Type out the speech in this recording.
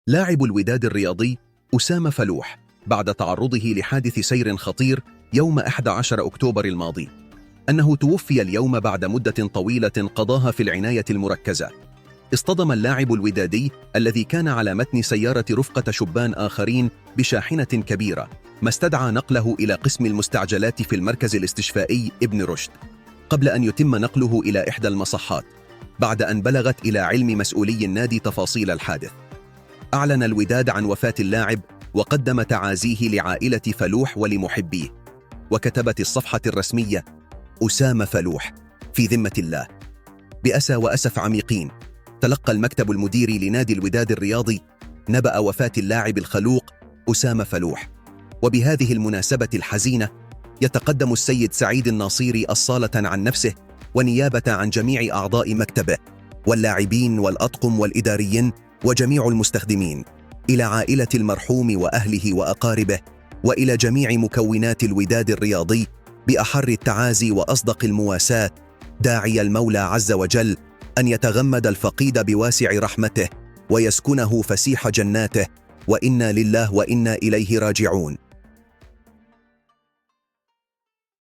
لاعب الوداد الرياضي أسامة فلوح بعد تعرضه لحادث سير خطير يوم 11 أكتوبر الماضي، أنه توفي اليوم بعد مدة طويلة قضاها في العناية المركزة. اصطدم اللاعب الودادي الذي كان على متن سيارة رفقة شبان آخرين بشاحنة كبيرة، ما استدعى نقله إلى قسم المستعجلات في المركز الاستشفائي ابن رشد، قبل أن يتم نقله إلى إحدى المصحات بعد أن بلغت إلى علم مسؤولي النادي تفاصيل الحادث. أعلن الوداد عن وفاة اللاعب وقدم تعازيه لعائلة فلوح ولمحبيه، وكتبت الصفحة الرسمية: أسامة فلوح في ذمة الله. بأسى وأسف عميقين تلقى المكتب المديري لنادي الوداد الرياضي نبأ وفاة اللاعب الخلوق أسامة فلوح. وبهذه المناسبة الحزينة يتقدم السيد سعيد الناصيري الصالة عن نفسه ونيابة عن جميع أعضاء مكتبه واللاعبين والأطقم والإداريين وجميع المستخدمين إلى عائلة المرحوم وأهله وأقاربه، وإلى جميع مكونات الوداد الرياضي بأحر التعازي وأصدق المواساة، داعي المولى عز وجل أن يتغمد الفقيد بواسع رحمته ويسكنه فسيح جناته، وإنا لله وإنا إليه راجعون.